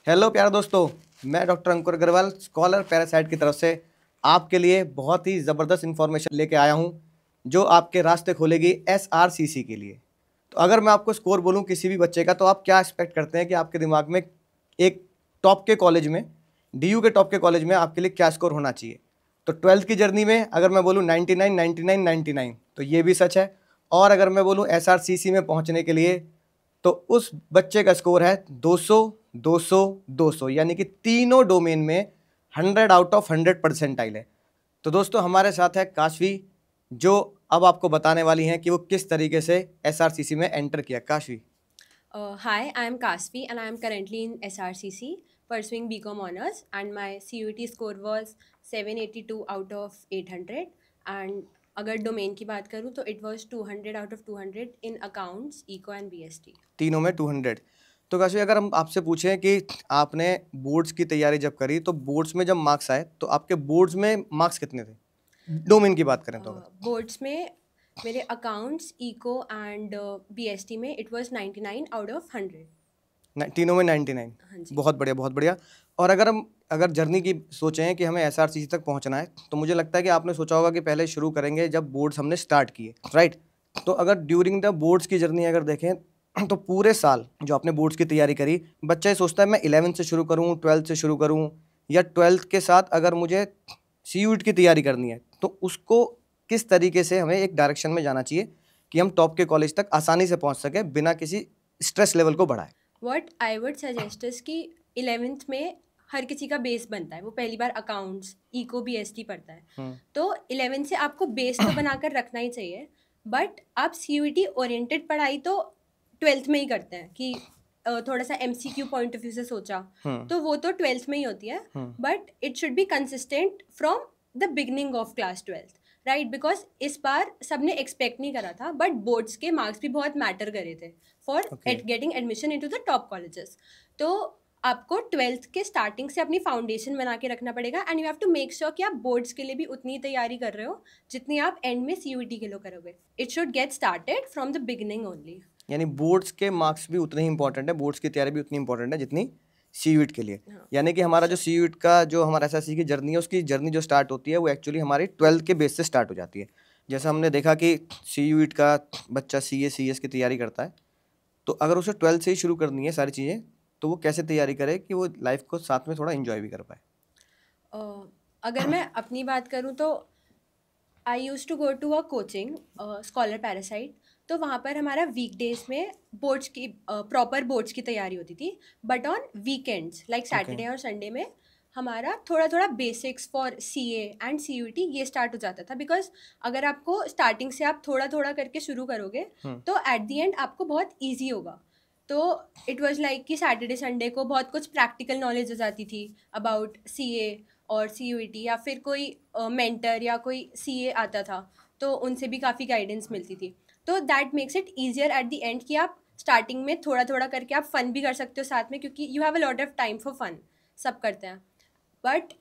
Hello प्यारे दोस्तों, मैं डॉक्टर अंकुर अग्रवाल स्कॉलर पैरासाइट की तरफ से आपके लिए बहुत ही ज़बरदस्त इन्फॉर्मेशन लेके आया हूं, जो आपके रास्ते खोलेगी एसआरसीसी के लिए। तो अगर मैं आपको स्कोर बोलूं किसी भी बच्चे का, तो आप क्या एक्सपेक्ट करते हैं कि आपके दिमाग में एक टॉप के कॉलेज में, डीयू के टॉप के कॉलेज में आपके लिए क्या स्कोर होना चाहिए? तो 12th की जर्नी में अगर मैं बोलूँ 99, 99, 99, तो ये भी सच है। और अगर मैं बोलूँ एसआरसीसी में पहुँचने के लिए, तो उस बच्चे का स्कोर है 200, 200, 200, यानी कि तीनों डोमेन में 100 आउट ऑफ 100 परसेंटाइल है। तो दोस्तों हमारे साथ है काशवी, जो अब आपको बताने वाली हैं कि वो किस तरीके से एसआरसीसी में एंटर किया। Kashvi. Hi, I am Kasvi and I am currently in SRCC pursuing BCom honors and my CUET score was 782 out of 800 and अगर डोमेन की बात करूँ तो it was 200 out of 200 in accounts eco and BST. तीनों में 200। तो काशवी, अगर हम आपसे पूछें कि आपने बोर्ड्स की तैयारी जब करी, तो बोर्ड्स में जब मार्क्स आए तो आपके बोर्ड्स में मार्क्स कितने थे, डोमेन की बात करें तो? अगर बोर्ड्स में मेरे अकाउंट्स इको एंड बीएसटी में इट वाज 99 आउट ऑफ 100। तीनों में 99। हाँ जी। बहुत बढ़िया, बहुत बढ़िया। और अगर जर्नी की सोचें कि हमें एसआरसीसी तक पहुंचना है, तो मुझे लगता है कि आपने सोचा होगा कि पहले शुरू करेंगे जब बोर्ड्स हमने स्टार्ट किए, राइट? तो अगर ड्यूरिंग द बोर्ड्स की जर्नी अगर देखें, तो पूरे साल जो आपने बोर्ड्स की तैयारी करी, बच्चा ये सोचता है मैं 11th से शुरू करूँ, 12th से शुरू करूँ, या 12th के साथ अगर मुझे सीयूईटी की तैयारी करनी है, तो उसको किस तरीके से हमें एक डायरेक्शन में जाना चाहिए कि हम टॉप के कॉलेज तक आसानी से पहुँच सकें बिना किसी स्ट्रेस लेवल को बढ़ाए? What I would suggest is कि 11th में हर किसी का बेस बनता है, वो पहली बार अकाउंट्स इको बीएसटी पढ़ता है, तो 11th से आपको बेस तो बनाकर रखना ही चाहिए। बट आप सीयूईटी ओरिएंटेड पढ़ाई तो 12th में ही करते हैं कि थोड़ा सा एमसीक्यू पॉइंट ऑफ व्यू से सोचा तो वो तो 12th में ही होती है। But it should be consistent from the beginning of class 12th, right? Because इस बार सबने एक्सपेक्ट नहीं करा था, बट बोर्ड्स के मार्क्स भी बहुत मैटर करे थे for getting admission into the top colleges. तो आपको 12th के स्टार्टिंग से अपनी फाउंडेशन बना के रखना पड़ेगा and you have to make sure कि आप बोर्ड्स के लिए भी उतनी तैयारी कर रहे हो जितनी आप एंड में सीयूईटी के लिए करोगे। It should get started from the beginning only. यानी बोर्ड्स के मार्क्स भी उतने ही इंपॉर्टेंट है, बोर्ड्स की तैयारी भी उतनी इंपॉर्टेंट है जितनी सीयूईटी के लिए। हाँ। यानी कि हमारा जो सीयूईटी का जो हमारा एसएससी की जर्नी है, उसकी जर्नी जो स्टार्ट होती है वो एक्चुअली हमारी 12th के बेस से स्टार्ट हो जाती है। जैसा हमने देखा कि सीयूईटी का बच्चा सीएस की तैयारी करता है, तो अगर उसे 12th से ही शुरू करनी है सारी चीज़ें, तो वो कैसे तैयारी करे कि वो लाइफ को साथ में थोड़ा इंजॉय भी कर पाए? अगर मैं अपनी बात करूँ तो I use to go to a coaching scholar parasite, तो वहाँ पर हमारा वीकडेज में बोर्ड्स की प्रॉपर बोर्ड्स की तैयारी होती थी। But on weekends like Saturday और संडे में हमारा थोड़ा थोड़ा basics for CA and CUET ये स्टार्ट हो जाता था। बिकॉज अगर आपको स्टार्टिंग से आप थोड़ा थोड़ा करके शुरू करोगे तो एट दी एंड आपको बहुत ईजी होगा। तो इट वॉज लाइक कि सैटरडे संडे को बहुत कुछ प्रैक्टिकल नॉलेज हो जाती थी अबाउट सीए और सीयूईटी, या फिर कोई मेंटर या कोई सीए आता था तो उनसे भी काफ़ी गाइडेंस मिलती थी। तो that makes it easier at the end कि आप स्टार्टिंग में थोड़ा थोड़ा करके आप फन भी कर सकते हो साथ में, क्योंकि you have a lot of time for fun, सब करते हैं। बट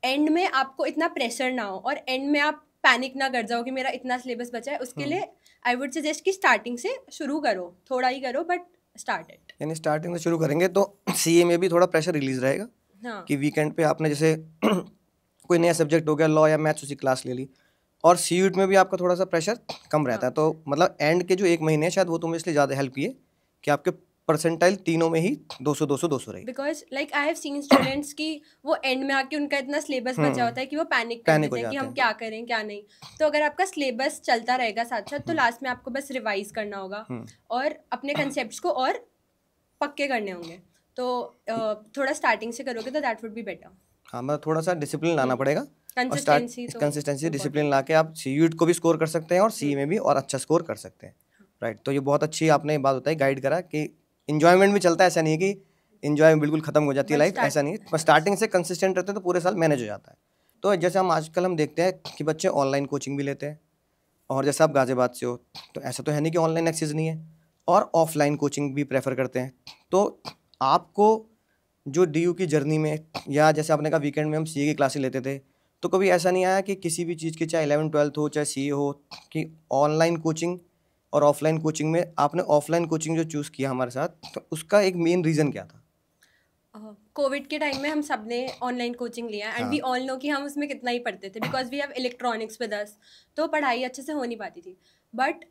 एंड में आपको इतना प्रेशर ना हो और एंड में आप पैनिक ना कर जाओ कि मेरा इतना सिलेबस बचा है, उसके लिए आई वुड सजेस्ट कि स्टार्टिंग से शुरू करो, थोड़ा ही करो बट स्टार्ट इट। यानी स्टार्टिंग से शुरू करेंगे तो सीए में भी थोड़ा प्रेशर रिलीज रहेगा हाँ। कि वीकेंड पे आपने जैसे कोई नया सब्जेक्ट हो गया, लॉ या मैथ्स, उसी क्लास ले ली, और सीयूईटी में भी आपका थोड़ा सा प्रेशर कम रहता है। तो मतलब एंड के जो एक महीने हैं शायद वो तुम्हें इसलिए ज़्यादा हेल्प किए कि आपके परसेंटाइल तीनों में ही 200, 200, 200 रही। Because like I have seen students की वो एंड में आके उनका इतना सिलेबस बचा होता है कि वो पैनिक कर पैनिक हो देते हैं कि जाते हम हैं। क्या करें क्या नहीं। तो अगर आपका सिलेबस चलता रहेगा साथ साथ तो लास्ट में आपको बस रिवाइज करना होगा और अपने कंसेप्ट्स को और पक्के करने होंगे। तो थोड़ा स्टार्टिंग से करोगे तो दैट वुड बी बेटर। हाँ, मतलब थोड़ा सा डिसिप्लिन लाना पड़ेगा, और कंसिस्टेंसी तो कंसिस्टेंसी डिसिप्लिन important ला के आप सीयूईटी को भी स्कोर कर सकते हैं और सी में भी और अच्छा स्कोर कर सकते हैं, राइट? तो ये बहुत अच्छी आपने बात बताई, गाइड करा कि इंजॉयमेंट भी चलता है। ऐसा नहीं है कि इंजॉय बिल्कुल खत्म हो जाती है But लाइफ, ऐसा नहीं है। स्टार्टिंग से कंसिस्टेंट रहते हैं तो पूरे साल मैनेज हो जाता है। तो जैसे हम देखते हैं कि बच्चे ऑनलाइन कोचिंग भी लेते हैं, और जैसे आप गाजियाबाद से हो, तो ऐसा तो है नहीं कि ऑनलाइन एक्सेस नहीं है, और ऑफलाइन कोचिंग भी प्रेफर करते हैं। तो आपको जो डीयू की जर्नी में, या जैसे आपने कहा वीकेंड में हम सीए की क्लासेस लेते थे, तो कभी ऐसा नहीं आया कि किसी भी चीज़ की, चाहे 11th 12th हो चाहे सीए हो, कि ऑनलाइन कोचिंग और ऑफलाइन कोचिंग में आपने ऑफलाइन कोचिंग जो चूज़ किया हमारे साथ, तो उसका एक मेन रीज़न क्या था? कोविड के टाइम में हम सब ने ऑनलाइन कोचिंग लिया एंड वी ऑल नो कि हम उसमें कितना ही पढ़ते थे because we have electronics with us, तो पढ़ाई अच्छे से हो नहीं पाती थी. But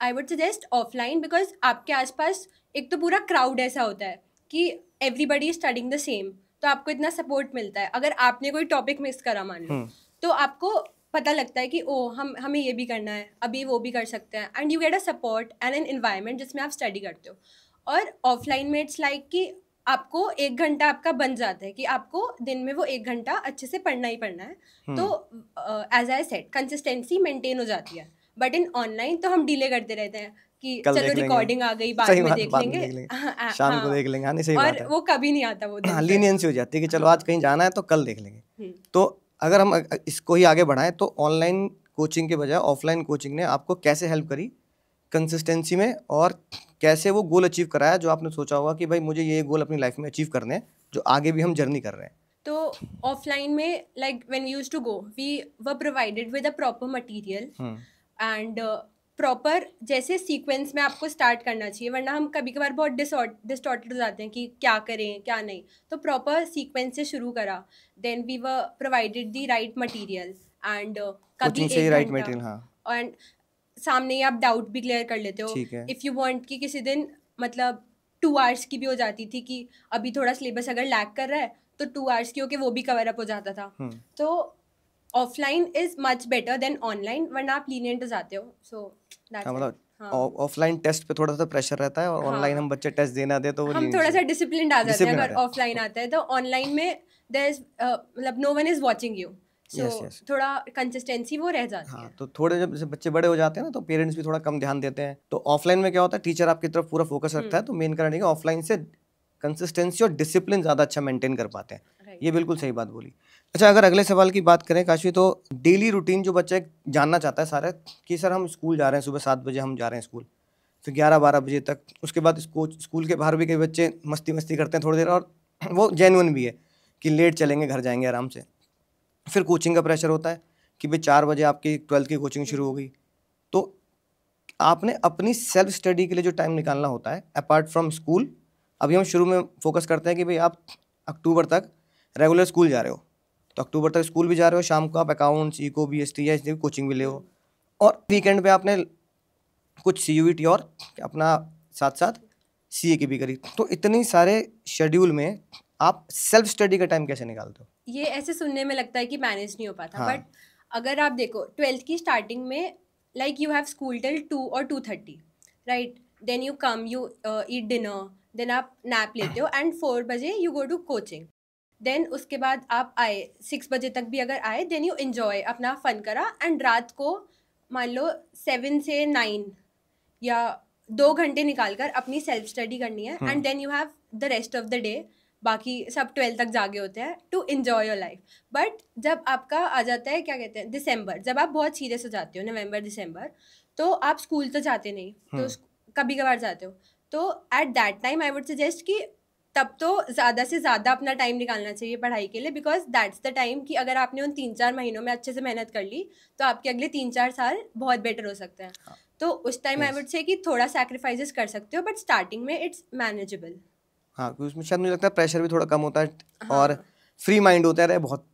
I would suggest offline because आपके आसपास एक तो पूरा क्राउड ऐसा होता है कि everybody is studying the same, तो आपको इतना सपोर्ट मिलता है. अगर आपने कोई टॉपिक मिस करा मान लो, तो आपको पता लगता है कि ओ हमें ये भी करना है, अभी वो भी कर सकते हैं, and you get a support and an environment जिसमें आप स्टडी करते हो. और ऑफलाइन में इट्स लाइक कि आपको 1 घंटा आपका बन जाता है कि आपको दिन में वो 1 घंटा अच्छे से पढ़ना ही पढ़ना है. तो as I said consistency maintain हो जाती है. बट इन ऑनलाइन तो हम डिले करते रहते हैं कि चलो रिकॉर्डिंग आ गई, बाद में देख लेंगे, शाम को देख लेंगे. हाँ, नहीं, सही बात है. और वो कभी नहीं आता वो दिन. लीनियंसी हो जाती है कि चलो आज कहीं जाना है तो कल देख लेंगे. तो अगर हम इसको ही आगे बढ़ाएं तो ऑनलाइन कोचिंग के बजाय ऑफलाइन कोचिंग ने आपको कैसे हेल्प करी कंसिस्टेंसी में, और कैसे वो गोल अचीव कराया जो आपने सोचा होगा कि भाई मुझे ये गोल अपनी लाइफ में अचीव करने हैं, जो आगे भी हम जर्नी कर रहे हैं. तो ऑफलाइन में like when we used to go we were provided with a proper material and proper जैसे सीक्वेंस में आपको स्टार्ट करना चाहिए, वरना हम कभी कभार बहुत डिस्टॉर्टेड हो जाते हैं कि क्या करें क्या नहीं. तो प्रॉपर सीक्वेंस से शुरू करा, then we were provided the right material and कभी 1 घंटा, एंड सामने ही आप डाउट भी क्लियर कर लेते हो. इफ़ यू वांट कि किसी दिन मतलब 2 आवर्स की भी हो जाती थी कि अभी थोड़ा सिलेबस अगर लैग कर रहा है तो 2 आवर्स की होके वो भी कवर अप हो जाता था. तो offline is much better than online, वरना आप लीनियंट हो जाते हो. सो मतलब ऑफलाइन टेस्ट पे थोड़ा सा प्रेशर रहता है और ऑनलाइन हम बच्चे टेस्ट देना दे तो हम थोड़ा सा डिसिप्लिन आ जाते हैं. अगर ऑफलाइन आता है तो ऑनलाइन में देयर इज मतलब no one is watching you, so थोड़ा कंसिस्टेंसी वो रह जाती है. तो थोड़े जब जैसे बच्चे बड़े हो जाते हैं ना तो पेरेंट्स भी थोड़ा कम ध्यान देते हैं. तो ऑफलाइन में क्या होता है, टीचर आपकी तरफ पूरा फोकस रखता है. तो मेन कारण है कि ऑफलाइन से कंसिस्टेंसी और डिसिप्लिन ज़्यादा अच्छा मेंटेन कर पाते हैं. ये बिल्कुल सही बात बोली. अच्छा, अगर अगले सवाल की बात करें काशवी, तो डेली रूटीन जो बच्चा जानना चाहता है सारा कि सर हम स्कूल जा रहे हैं, सुबह 7 बजे हम जा रहे हैं स्कूल, फिर 11-12 बजे तक, उसके बाद स्कूल के बाहर भी कई बच्चे मस्ती करते हैं थोड़ी देर, और वो जेन्युइन भी है कि लेट चलेंगे घर जाएंगे आराम से. फिर कोचिंग का प्रेशर होता है कि भाई 4 बजे आपकी 12th की कोचिंग शुरू हो गई. तो आपने अपनी सेल्फ स्टडी के लिए जो टाइम निकालना होता है अपार्ट फ्रॉम स्कूल, अभी हम शुरू में फोकस करते हैं कि भाई आप अक्टूबर तक रेगुलर स्कूल जा रहे हो, तो अक्टूबर तक स्कूल भी जा रहे हो, शाम को आप अकाउंट्स, इको, बीएसटी या इसकी कोचिंग भी ले हो, और वीकेंड पे आपने कुछ CUET और अपना साथ साथ CA की भी करी. तो इतनी सारे शेड्यूल में आप सेल्फ स्टडी का टाइम कैसे निकालते हो? ये ऐसे सुनने में लगता है कि मैनेज नहीं हो पाता, बट अगर आप देखो 12th की स्टार्टिंग में like you have school till 2 और 2:30, right. Then you come, you eat dinner, then आप नैप लेते हो एंड 4 बजे you go to coaching. Then उसके बाद आप आए 6 बजे तक भी अगर आए, देन यू एंजॉय, अपना फन करा, एंड रात को मान लो 7 से 9 या 2 घंटे निकाल कर अपनी सेल्फ स्टडी करनी है, and then you have the rest of the day, बाकी सब 12 तक जागे होते हैं, to enjoy your life. But जब आपका आ जाता है क्या कहते हैं दिसंबर, जब आप बहुत सीरियस हो जाते हो, नवंबर दिसंबर, तो आप स्कूल तो जाते नहीं, तो कभी कभार जाते हो. तो at that time I would suggest कि तब तो ज़्यादा से ज़्यादा अपना टाइम निकालना चाहिए पढ़ाई के लिए, बिकॉज दैट्स द टाइम कि अगर आपने उन 3-4 महीनों में अच्छे से मेहनत कर ली तो आपके अगले 3-4 साल बहुत बेटर हो सकते हैं. तो उस टाइम आई वुड से कि थोड़ा सैक्रिफाइसेस कर सकते हो, बट स्टार्टिंग में इट्स मैनेजेबल. हाँ, क्योंकि उसमें शायद मुझे लगता है प्रेशर भी थोड़ा कम होता है, और फ्री माइंड होता है. बहुत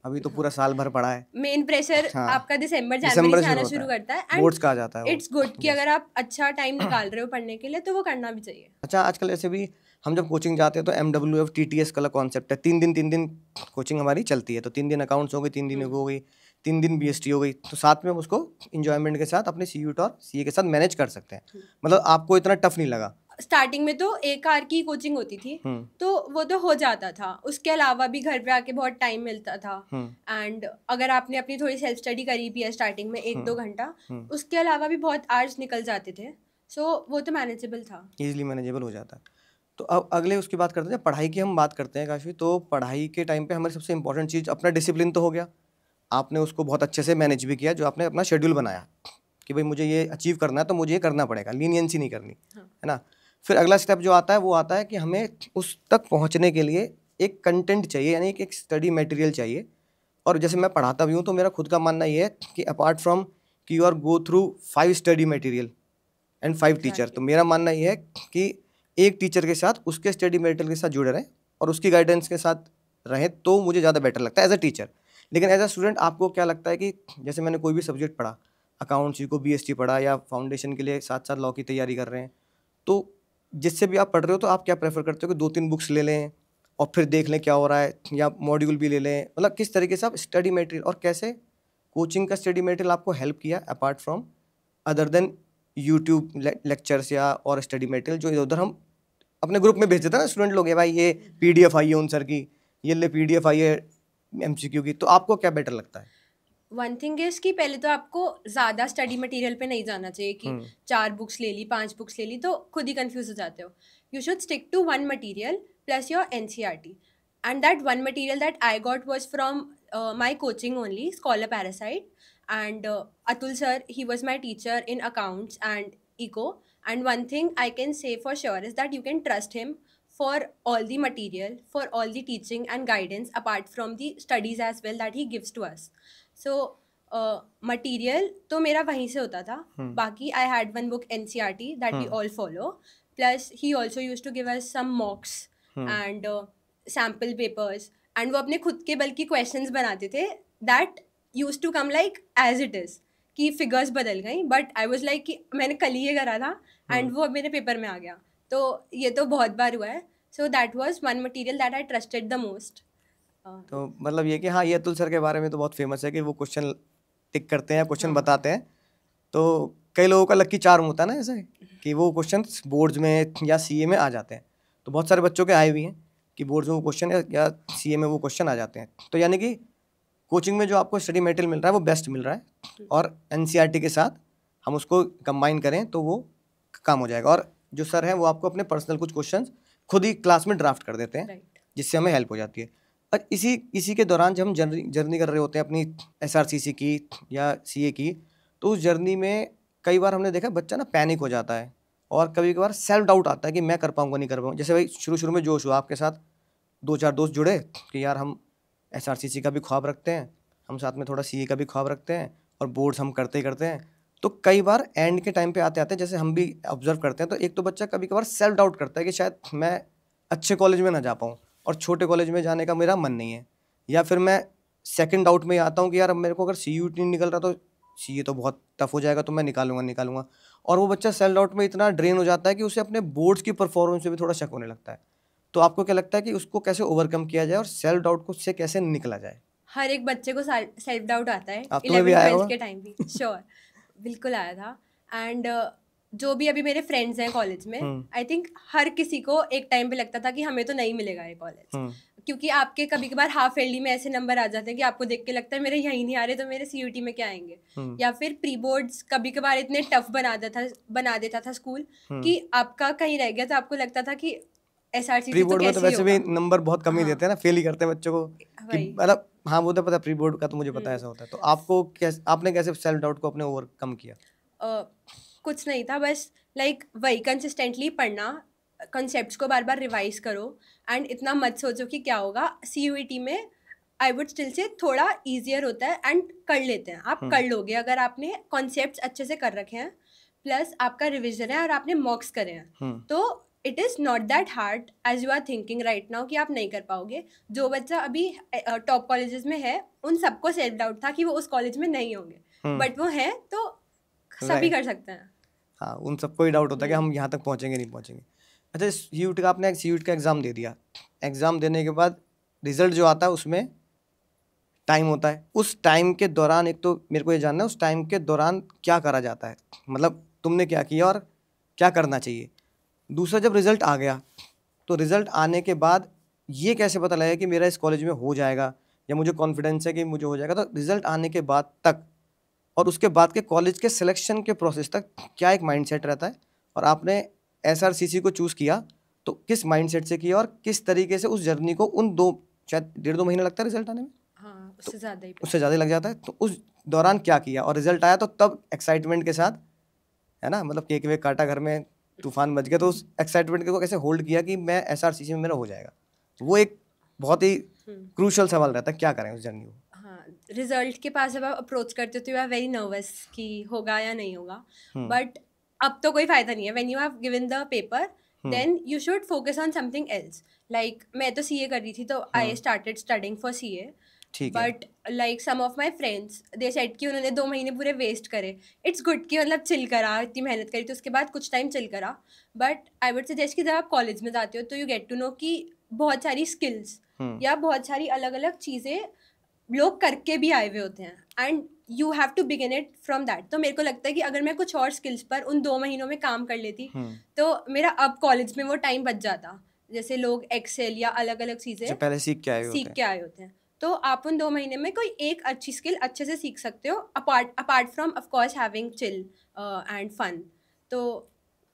अभी तो पूरा साल भर पड़ा है. मेन प्रेशर आपका दिसंबर जनवरी से आना शुरू करता है, बोर्ड्स का आ जाता है. इट्स गुड कि अगर आप अच्छा टाइम निकाल रहे हो पढ़ने के लिए तो वो करना भी चाहिए. अच्छा, आजकल ऐसे भी हम जब कोचिंग जाते हैं तो MWF TTS का कॉन्सेप्ट है. 3 दिन कोचिंग हमारी चलती है. तो 3 दिन अकाउंट्स हो गई, 3 दिन हो गई, 3 दिन BST हो गई. तो साथ में हम उसको इंजॉयमेंट के साथ अपने CUET और CA के साथ मैनेज कर सकते हैं. मतलब आपको इतना टफ नहीं लगा? स्टार्टिंग में तो 1 आवर की कोचिंग होती थी, तो वो तो हो जाता था. उसके अलावा भी घर पे आके बहुत टाइम मिलता था, एंड अगर आपने अपनी थोड़ी सेल्फ स्टडी करी भी है स्टार्टिंग में 1-2 घंटा, उसके अलावा भी बहुत आवर्स निकल जाते थे. सो वो तो मैनेजेबल था, ईजिली मैनेजेबल हो जाता है. तो अब अगले उसकी बात करते हैं, पढ़ाई की हम बात करते हैं काशवी. तो पढ़ाई के टाइम पे हमारी सबसे इंपॉर्टेंट चीज़ अपना डिसिप्लिन तो हो गया. आपने उसको बहुत अच्छे से मैनेज भी किया, जो आपने अपना शेड्यूल बनाया कि भाई मुझे ये अचीव करना है तो मुझे ये करना पड़ेगा, लीनियंसी नहीं करनी, है ना. फिर अगला स्टेप जो आता है वो आता है कि हमें उस तक पहुंचने के लिए एक कंटेंट चाहिए, यानी कि एक स्टडी मटेरियल चाहिए. और जैसे मैं पढ़ाता भी हूँ तो मेरा खुद का मानना ये है कि अपार्ट फ्रॉम कि you are go through 5 study material and 5 teacher, तो मेरा मानना ये है कि एक टीचर के साथ उसके स्टडी मटेरियल के साथ जुड़े रहें और उसकी गाइडेंस के साथ रहें तो मुझे ज़्यादा बेटर लगता है एज अ टीचर। लेकिन एज अ स्टूडेंट आपको क्या लगता है कि जैसे मैंने कोई भी सब्जेक्ट पढ़ा, अकाउंट्स को BST पढ़ा या फाउंडेशन के लिए साथ साथ लॉ की तैयारी कर रहे हैं, तो जिससे भी आप पढ़ रहे हो तो आप क्या प्रेफर करते हो कि 2-3 बुक्स ले लें और फिर देख लें क्या हो रहा है, या मॉड्यूल भी ले लें? मतलब किस तरीके से आप स्टडी मटेरियल, और कैसे कोचिंग का स्टडी मटेरियल आपको हेल्प किया apart from other than YouTube lectures या और स्टडी मटेरियल जो इधर उधर हम अपने ग्रुप में भेज देते हैं ना स्टूडेंट लोग, ये भाई ये PDF आई है उन सर की, ये ले PDF आई है MCQ की, तो आपको क्या बेटर लगता है? वन थिंग इज कि पहले तो आपको ज़्यादा स्टडी मटेरियल पे नहीं जाना चाहिए कि 4 बुक्स ले ली, 5 बुक्स ले ली, तो खुद ही कंफ्यूज हो जाते हो. You should stick to one material plus your NCERT. And that one material that I got was from my coaching only, scholar parasite. And Atul sir, he was my teacher in accounts and eco. And one thing I can say for sure is that you can trust him for all the material, for all the teaching and guidance apart from the studies as well that he gives to us. So material तो मेरा वहीं से होता था. बाकी I had one book NCERT that we all follow, plus he also use to give us some mocks and sample papers, and वो अपने खुद के बल्कि क्वेश्चंस बनाते थे that use to come like as it is, कि figures बदल गई बट आई वॉज लाइक कि मैंने कल ही ये करा था एंड वो मेरे पेपर में आ गया. तो ये तो बहुत बार हुआ है. So that was one material that I trusted the most. तो मतलब ये कि हाँ, ये अतुल सर के बारे में तो बहुत फेमस है कि वो क्वेश्चन टिक करते हैं, क्वेश्चन बताते हैं. तो कई लोगों का लकी चार्म होता है ना ऐसे कि वो क्वेश्चन बोर्ड्स में या CA में आ जाते हैं. तो बहुत सारे बच्चों के आए भी हैं कि बोर्ड्स में वो क्वेश्चन या CA में वो क्वेश्चन आ जाते हैं. तो यानी कि कोचिंग में जो आपको स्टडी मटेरियल मिल रहा है वो बेस्ट मिल रहा है, और NCERT के साथ हम उसको कंबाइन करें तो वो काम हो जाएगा. और जो सर हैं वो आपको अपने पर्सनल कुछ क्वेश्चन खुद ही क्लास में ड्राफ्ट कर देते हैं, जिससे हमें हेल्प हो जाती है. और इसी के दौरान जब हम जर्नी कर रहे होते हैं अपनी SRCC की या CA की, तो उस जर्नी में कई बार हमने देखा बच्चा ना पैनिक हो जाता है, और कभी कभार सेल्फ डाउट आता है कि मैं कर पाऊंगा नहीं कर पाऊंगा. जैसे भाई शुरू में जोश हुआ आपके साथ, 2-4 दोस्त जुड़े कि यार हम SRCC का भी ख्वाब रखते हैं, हम साथ में थोड़ा CA का भी ख्वाब रखते हैं, और बोर्ड्स हम करते ही करते हैं. तो कई बार एंड के टाइम पे आते आते जैसे हम भी ऑब्जर्व करते हैं, तो एक तो बच्चा कभी कभार सेल्फ डाउट करता है कि शायद मैं अच्छे कॉलेज में ना जा पाऊँ, और छोटे कॉलेज में जाने का मेरा मन नहीं है. या फिर मैं सेकंड डाउट में आता हूँ कि यार अब मेरे को अगर CUT नहीं निकल रहा तो CA तो बहुत टफ हो जाएगा, तो मैं निकालूंगा. और वो बच्चा सेल्फ डाउट में इतना ड्रेन हो जाता है कि उसे अपने बोर्ड्स की परफॉर्मेंस पे भी थोड़ा शक होने लगता है. तो आपको क्या लगता है कि उसको कैसे ओवरकम किया जाए और सेल्फ डाउट को उससे कैसे निकला जाए? हर एक बच्चे को सेल्फ डाउट आता है, आप तुम्हें भी आया 11th-12th के टाइम भी. श्योर बिल्कुल आया था. एंड जो भी अभी मेरे फ्रेंड्स हैं कॉलेज में, आई थिंक हर किसी को एक टाइम पे लगता था कि हमें तो नहीं मिलेगा ये कॉलेज, क्योंकि आपके कभी कभार हाफ ईयरली में ऐसे नंबर आ जाते हैं कि आपको देख के लगता है मेरे यहीं नहीं आ रहे तो मेरे CUT में क्या आएंगे. या फिर प्री बोर्ड्स कभी कभार इतने टफ बना देता था स्कूल कि आपका कहीं रह गया तो आपको लगता था कि SRCC प्री तो बोर्ड में तो कैसे वैसे भी होगा. नंबर बहुत कम ही देते हैं ना, फेल ही करते हैं बच्चों को कि मतलब हाँ, वो तो पता प्री बोर्ड का तो मुझे पता है ऐसा होता है. तो आपको कैसे, आपने कैसे सेल्फ डाउट को अपने ओवरकम किया? कुछ नहीं था, बस लाइक वही कंसिस्टेंटली पढ़ना, कॉन्सेप्ट्स को बार बार रिवाइज करो, एंड इतना मत सोचो कि क्या होगा. CUET में आई वुड स्टिल से थोड़ा ईजियर होता है एंड कर लेते हैं, आप कर लोगे अगर आपने कॉन्सेप्ट्स अच्छे से कर रखे हैं, प्लस आपका रिविजन है और आपने मॉक्स करे हैं. तो it is not that hard as you are thinking right now कि आप नहीं कर पाओगे. जो बच्चा अभी टॉप कॉलेजेस में है उन सबको सेल्फ डाउट था कि वो उस कॉलेज में नहीं होंगे, बट वो हैं तो सभी कर सकते हैं. हाँ, उन सबको ही डाउट होता है कि हम यहाँ तक पहुँचेंगे नहीं पहुँचेंगे. अच्छा, CUT का आपने CUT का एग्ज़ाम दे दिया, एग्ज़ाम देने के बाद रिजल्ट जो आता है उसमें टाइम होता है. उस टाइम के दौरान एक तो मेरे को ये जानना है उस टाइम के दौरान क्या करा जाता है, मतलब तुमने क्या किया और क्या करना चाहिए. दूसरा, जब रिज़ल्ट आ गया तो रिज़ल्ट आने के बाद ये कैसे पता लगा कि मेरा इस कॉलेज में हो जाएगा या मुझे कॉन्फिडेंस है कि मुझे हो जाएगा. तो रिज़ल्ट आने के बाद तक और उसके बाद के कॉलेज के सिलेक्शन के प्रोसेस तक क्या एक माइंडसेट रहता है, और आपने SRCC को चूज़ किया तो किस माइंडसेट से किया और किस तरीके से उस जर्नी को, उन शायद 1.5-2 महीने लगता है रिजल्ट आने में? हाँ, उससे ज़्यादा ही. उससे ज़्यादा लग जाता है. तो उस दौरान क्या किया और रिजल्ट आया तो तब एक्साइटमेंट के साथ, है ना, मतलब केक वेक काटा, घर में तूफान मच गया, तो उस एक्साइटमेंट को कैसे होल्ड किया कि मैं SRCC में मेरा हो जाएगा? वो एक बहुत ही क्रूशल सवाल रहता है, क्या करें उस जर्नी को? हाँ, रिजल्ट के पास जब आप अप्रोच करते हो तो यू आर वेरी नर्वस कि होगा या नहीं होगा, बट अब तो कोई फ़ायदा नहीं है. When you have given the paper then you should focus on something else. Like मैं तो सीए कर रही थी, तो I started studying for CA. ठीक है। But like some of my friends they said कि उन्होंने 2 महीने पूरे वेस्ट करे. इट्स गुड कि मतलब चिल करा, इतनी मेहनत करी तो उसके बाद कुछ टाइम चिल करा. बट आई वुड सजेस्ट कि जब आप कॉलेज में जाते हो तो यू गेट टू नो कि बहुत सारी स्किल्स या बहुत सारी अलग अलग चीज़ें लोग करके भी आए हुए होते हैं, and you have to begin it from that. तो मेरे को लगता है कि अगर मैं कुछ और स्किल्स पर उन 2 महीनों में काम कर लेती तो मेरा अब कॉलेज में वो टाइम बच जाता. जैसे लोग एक्सेल या अलग अलग जो चीज़ें पहले सीख के आए होते सीख हैं। के आए होते हैं, तो आप उन 2 महीने में कोई एक अच्छी स्किल अच्छे से सीख सकते हो, apart from of course having chill and fun. तो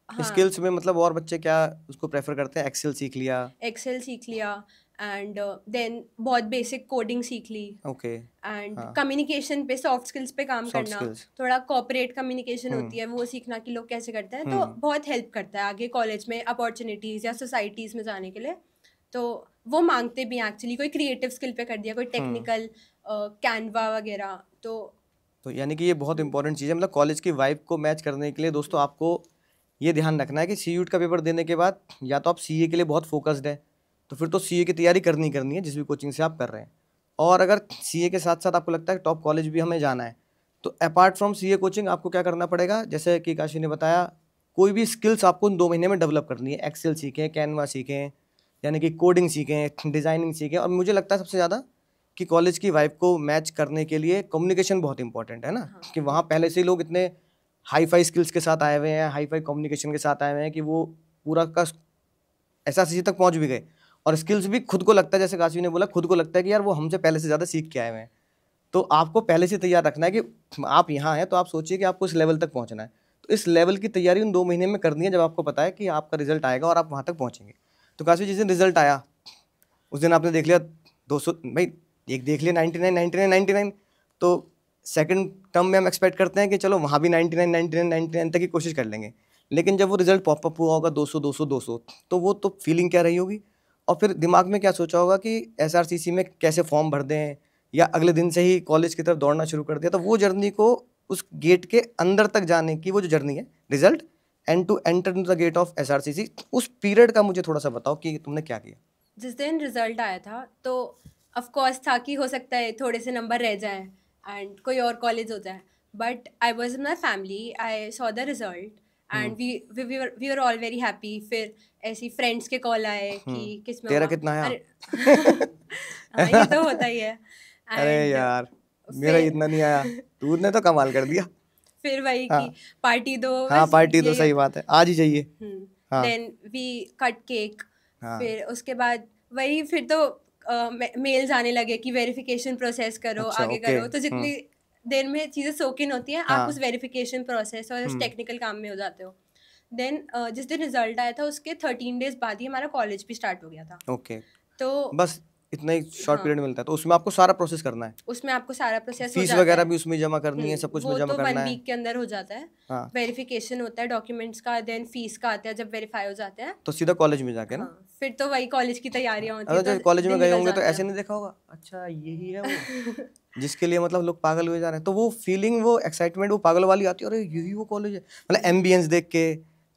हाँ, स्किल्स में मतलब और बच्चे क्या उसको प्रेफर करते हैं? एक्सेल सीख लिया। एक्सेल सीख लिया, एंड देन बहुत बेसिक कोडिंग सीख ली, ओके। एंड हाँ। कम्युनिकेशन पे, सॉफ्ट स्किल्स पे काम सॉफ्ट करना. स्किल्स। थोड़ा कॉर्पोरेट कम्युनिकेशन होती है, वो सीखना कि लोग कैसे करते हैं, तो बहुत हेल्प करता है आगे कॉलेज में अपॉर्चुनिटीज़ या सोसाइटीज़ में जाने के लिए. तो वो मांगते भी हैं एक्चुअली. कोई क्रिएटिव स्किल पे कर दिया, कोई टेक्निकल कैनवा वगैरह. तो यानी कि ये बहुत इंपॉर्टेंट चीज़ है, मतलब कॉलेज की वाइब को मैच करने के लिए दोस्तों आपको ये ध्यान रखना है कि सीयूट का पेपर देने के बाद या तो आप सीए के लिए बहुत फोकस्ड है, तो फिर तो सीए की तैयारी करनी करनी है जिस भी कोचिंग से आप कर रहे हैं. और अगर सीए के साथ साथ आपको लगता है टॉप कॉलेज भी हमें जाना है, तो अपार्ट फ्रॉम सीए कोचिंग आपको क्या करना पड़ेगा, जैसे कि काशी ने बताया, कोई भी स्किल्स आपको इन 2 महीने में डेवलप करनी है. एक्सेल सीखें, कैनवा सीखें, यानी कि कोडिंग सीखें, डिज़ाइनिंग सीखें. और मुझे लगता है सबसे ज़्यादा कि कॉलेज की वाइब को मैच करने के लिए कम्युनिकेशन बहुत इंपॉर्टेंट है ना. कि वहाँ पहले से ही लोग इतने हाई फाई स्किल्स के साथ आए हुए हैं, हाई फाई कम्युनिकेशन के साथ आए हुए हैं कि वो पूरा का ऐसा चीज़ तक पहुँच भी गए. और स्किल्स भी खुद को लगता है, जैसे काशी ने बोला, खुद को लगता है कि यार वो हमसे पहले से ज़्यादा सीख के आए हुए हैं. तो आपको पहले से तैयार रखना है कि आप यहाँ हैं तो आप सोचिए कि आपको इस लेवल तक पहुँचना है. तो इस लेवल की तैयारी उन 2 महीने में करनी है जब आपको पता है कि आपका रिजल्ट आएगा और आप वहाँ तक पहुँचेंगे. तो काशी जिस दिन रिजल्ट आया उस दिन आपने देख लिया 200, भाई एक देख लिया 99 99 99, तो सेकंड टर्म में हम एक्सपेक्ट करते हैं कि चलो वहाँ भी 99 99 99 तक की कोशिश कर लेंगे. लेकिन जब वो रिजल्ट पॉपअप हुआ होगा 200 200 200, तो वो तो फीलिंग क्या रही होगी, और फिर दिमाग में क्या सोचा होगा कि एसआरसीसी में कैसे फॉर्म भर दें, या अगले दिन से ही कॉलेज की तरफ दौड़ना शुरू कर दिया. तो वो जर्नी को, उस गेट के अंदर तक जाने की वो जो जर्नी है, result and to enter in the gate of SRCC, उस पीरियड का मुझे थोड़ा सा बताओ कि तुमने क्या किया. जिस दिन रिजल्ट आया था तो ऑफ कोर्स था कि हो सकता है थोड़े से नंबर रह जाएं एंड कोई और कॉलेज हो जाए. But I was in my family, I saw the result and we are all very happy. फिर ऐसी फ्रेंड्स के कॉल आए कि किस में तेरा हुआ. कितना आया? अरे हाँ, ये तो होता ही है. अरे एंड यार मेरा इतना नहीं आया, तूने तो कमाल कर दिया. फिर वही हाँ. कि पार्टी दो, हाँ बस पार्टी तो यही सही होता. बात है, आज ही चाहिए. हाँ. Then we cut cake. हाँ. फिर उसके बाद वही, फिर तो मेल्स आने लगे कि वेरिफिकेशन प्रोसेस करो, अच्छा, आगे ओके. करो. तो जितनी देर में चीज़ें सोक इन होती हैं, आप हाँ. उस वेरिफिकेशन प्रोसेस और उस टेक्निकल काम में हो जाते हो. देन जिस दिन रिजल्ट आया था उसके 13 डेज बाद ही हमारा कॉलेज भी स्टार्ट हो गया था. ओके. तो बस इतना ही शॉर्ट हाँ, पीरियड मिलता है, तो उसमें आपको सारा प्रोसेस करना है. उसमें आपको सारा प्रोसेस हो फीस जाता वगैरह है. भी उसमें जमा करनी है, सब कुछ में वो जमा तो करना 1 है. वीक के अंदर हो जाता है. हाँ. वेरिफिकेशन होता है डॉक्यूमेंट्स का, देन फीस का आता है जब वेरीफाई हो जाते हैं. तो सीधा कॉलेज में जाके ना. हाँ, फिर तो वही कॉलेज की तैयारियां होती है, अगर तो जब कॉलेज में दिन गए निकल होंगे तो जाता ऐसे है. नहीं देखा होगा, अच्छा यही है वो जिसके लिए मतलब लोग पागल हुए जा रहे हैं. तो वो फीलिंग, वो एक्साइटमेंट, वो पागल वाली आती है, अरे यही वो कॉलेज है. मतलब एम्बियंस देख के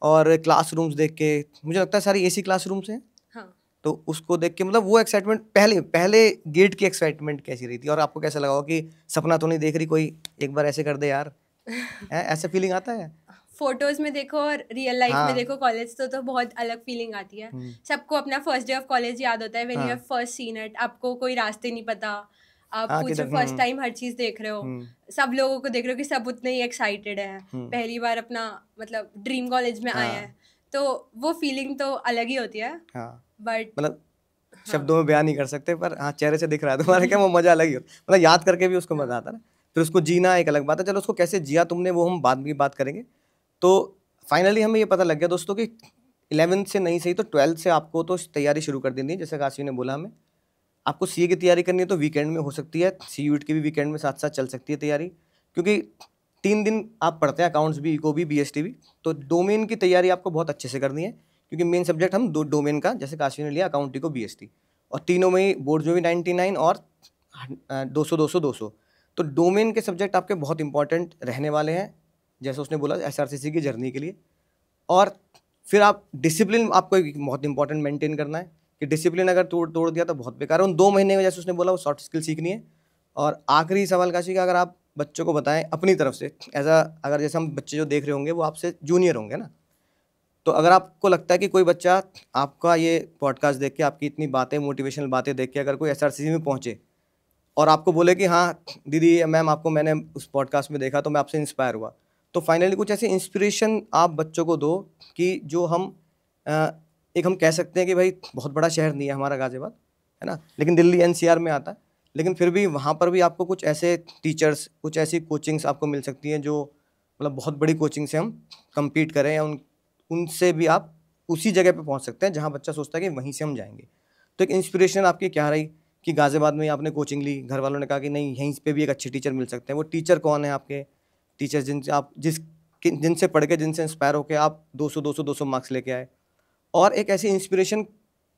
और क्लासरूम्स देख के, मुझे लगता है सारी एसी क्लासरूम्स हैं. हाँ, तो उसको देख के मतलब वो एक्साइटमेंट, पहले पहले गेट की एक्साइटमेंट कैसी रही थी, और आपको कैसा लगा होगा कि सपना तो नहीं देख रही कोई, एक बार ऐसे कर दे यार. ऐसा फीलिंग आता है. फोटोज में देखो और रियल लाइफ में हाँ. देखो कॉलेज, तो बहुत अलग फीलिंग आती है. सबको अपना फर्स्ट डे ऑफ कॉलेज याद होता है, व्हेन यू हैव हाँ. First seen it. आपको कोई रास्ते नहीं पता, आप हाँ पूछो किधर. फर्स्ट टाइम हर चीज़ देख रहे हो. सब लोगों को देख रहे हो कि सब उतने ही एक्साइटेड हैं, पहली बार अपना मतलब ड्रीम कॉलेज में आए हैं. तो वो फीलिंग तो अलग ही होती है. हाँ. बट मतलब शब्दों में बयान नहीं कर सकते, पर हाँ चेहरे से दिख रहा है तुम्हारे क्या, वो मजा अलग ही होता है. मतलब याद करके भी उसको मजा आता है ना. फिर उसको जीना एक अलग बात है. चलो उसको कैसे जिया तुमने वो हम बाद में बात करेंगे. तो फाइनली हमें ये पता लग गया दोस्तों कि 11th से नहीं सही तो 12th से आपको तो तैयारी शुरू कर देनी है. जैसे काशी ने बोला, हमें आपको सीए की तैयारी करनी है तो वीकेंड में हो सकती है, सीयूट की भी वीकेंड में साथ साथ चल सकती है तैयारी. क्योंकि 3 दिन आप पढ़ते हैं, अकाउंट्स भी, इको भी, बीएसटी भी. तो डोमेन की तैयारी आपको बहुत अच्छे से करनी है, क्योंकि मेन सब्जेक्ट हम दो डोमेन का, जैसे काशी ने लिया अकाउंट, इको, बीएसटी, और तीनों में ही बोर्ड में भी 99 और 200 200 200. तो डोमेन के सब्जेक्ट आपके बहुत इंपॉर्टेंट रहने वाले हैं, जैसे उसने बोला एसआरसीसी की जर्नी के लिए. और फिर आप डिसिप्लिन, आपको एक बहुत इंपॉर्टेंट मेंटेन करना है कि डिसिप्लिन अगर तोड़ दिया तो बहुत बेकार है। उन 2 महीने में, जैसे उसने बोला, वो सॉफ्ट स्किल सीखनी है। और आखिरी सवाल काशी का, अगर आप बच्चों को बताएं अपनी तरफ से अगर जैसे हम बच्चे जो देख रहे होंगे वो आपसे जूनियर होंगे ना, तो अगर आपको लगता है कि कोई बच्चा आपका ये पॉडकास्ट देख के, आपकी इतनी बातें, मोटिवेशनल बातें देख के अगर कोई एसआरसीसी में पहुंचे और आपको बोले कि हाँ दीदी, मैम, आपको मैंने उस पॉडकास्ट में देखा तो मैं आपसे इंस्पायर हुआ, तो फाइनली कुछ ऐसी इंस्पिरेशन आप बच्चों को दो कि जो एक हम कह सकते हैं कि भाई बहुत बड़ा शहर नहीं है हमारा गाज़ियाबाद, है ना, लेकिन दिल्ली एनसीआर में आता है, लेकिन फिर भी वहाँ पर भी आपको कुछ ऐसे टीचर्स, कुछ ऐसी कोचिंग्स आपको मिल सकती हैं जो मतलब बहुत बड़ी कोचिंग से हम कम्पीट करें, या उनसे भी आप उसी जगह पे पहुँच सकते हैं जहाँ बच्चा सोचता है कि वहीं से हम जाएंगे। तो एक इंस्पिरेशन आपकी क्या रही कि गाज़ियाबाद में आपने कोचिंग ली, घर वालों ने कहा कि नहीं, यहीं पे भी एक अच्छे टीचर मिल सकते हैं। वो टीचर कौन है आपके? टीचर जिनसे पढ़ के, जिनसे इंस्पायर होकर आप 200 मार्क्स लेके आए। और एक ऐसी इंस्पिरेशन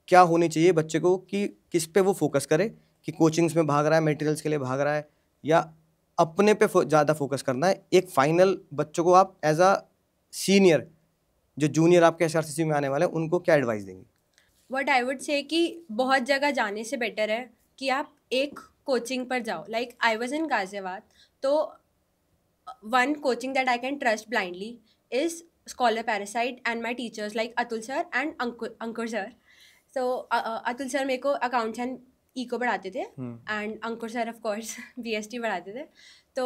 क्या होनी चाहिए बच्चे को कि किस पे वो फोकस करे, कि कोचिंग्स में भाग रहा है, मटेरियल्स के लिए भाग रहा है, या अपने पे ज़्यादा फोकस करना है। एक फाइनल बच्चों को आप एज अ सीनियर, जो जूनियर आपके एसआरसीसी में आने वाले हैं, उनको क्या एडवाइस देंगे? व्हाट आई वुड से कि बहुत जगह जाने से बेटर है कि आप एक कोचिंग पर जाओ। Like I was in Ghaziabad, तो one coaching that I can trust blindly is Scholar Parasite and my teachers like Atul sir and Ankur sir. So Atul sir मेरे को अकाउंट्स एंड इको पढ़ाते थे and Ankur sir of course BST पढ़ाते थे। तो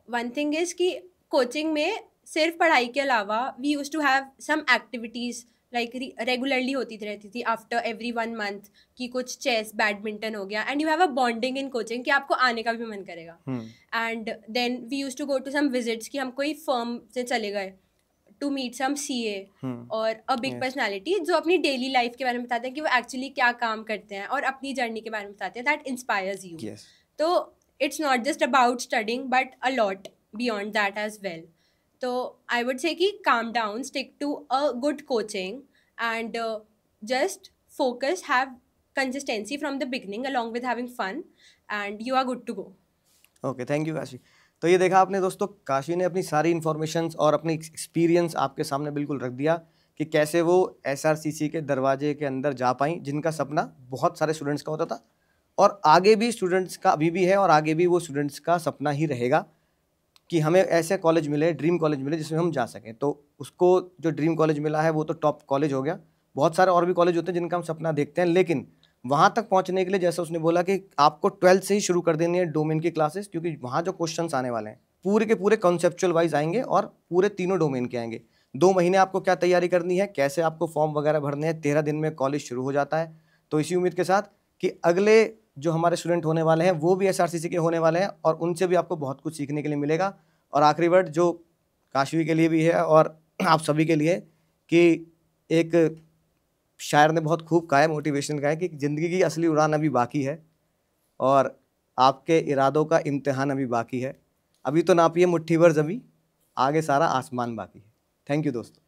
one thing is कि coaching में सिर्फ पढ़ाई के अलावा we use to have some activities like regularly होती रहती थी आफ्टर एवरी 1 मंथ, कि कुछ चेस, बैडमिंटन हो गया, and you have a bonding in coaching कि आपको आने का भी मन करेगा। And then we use to go to some visits कि हम कोई फर्म से चले गए टू मीट सम सीए और अ बिग पर्सनैलिटी जो अपनी डेली लाइफ के बारे में बताते हैं कि वो एक्चुअली क्या काम करते हैं और अपनी जर्नी के बारे में बताते हैं, दैट इंस्पायर्स यू। तो it's not just about studying but a lot beyond that as well. तो आई वुड से कि calm down, stick to a good coaching and just focus, have consistency from the beginning along with having fun and you are good to go. Okay, thank you Kashi. तो ये देखा आपने दोस्तों, काशी ने अपनी सारी informations और अपनी एक्सपीरियंस आपके सामने बिल्कुल रख दिया कि कैसे वो एसआरसीसी के दरवाजे के अंदर जा पाई, जिनका सपना बहुत सारे स्टूडेंट्स का होता था और आगे भी स्टूडेंट्स का अभी भी है और आगे भी वो स्टूडेंट्स का सपना ही रहेगा कि हमें ऐसे कॉलेज मिले, ड्रीम कॉलेज मिले जिसमें हम जा सकें। तो उसको जो ड्रीम कॉलेज मिला है वो तो टॉप कॉलेज हो गया। बहुत सारे और भी कॉलेज होते हैं जिनका हम सपना देखते हैं, लेकिन वहाँ तक पहुँचने के लिए जैसा उसने बोला कि आपको 12th से ही शुरू कर देनी है डोमेन की क्लासेस, क्योंकि वहाँ जो क्वेश्चंस आने वाले हैं पूरे के पूरे कॉन्सेप्चुअल वाइज आएंगे और पूरे तीनों डोमेन के आएंगे। 2 महीने आपको क्या तैयारी करनी है, कैसे आपको फॉर्म वगैरह भरने हैं, 13 दिन में कॉलेज शुरू हो जाता है। तो इसी उम्मीद के साथ कि अगले जो हमारे स्टूडेंट होने वाले हैं वो भी एसआरसीसी के होने वाले हैं और उनसे भी आपको बहुत कुछ सीखने के लिए मिलेगा। और आखिरी वर्ड जो काशवी के लिए भी है और आप सभी के लिए, कि एक शायर ने बहुत खूब कहा है, मोटिवेशन का है, कि ज़िंदगी की असली उड़ान अभी बाकी है और आपके इरादों का इम्तिहान अभी बाकी है। अभी तो नापिए मुट्ठी भर ज़मीं, आगे सारा आसमान बाकी है। थैंक यू दोस्तों।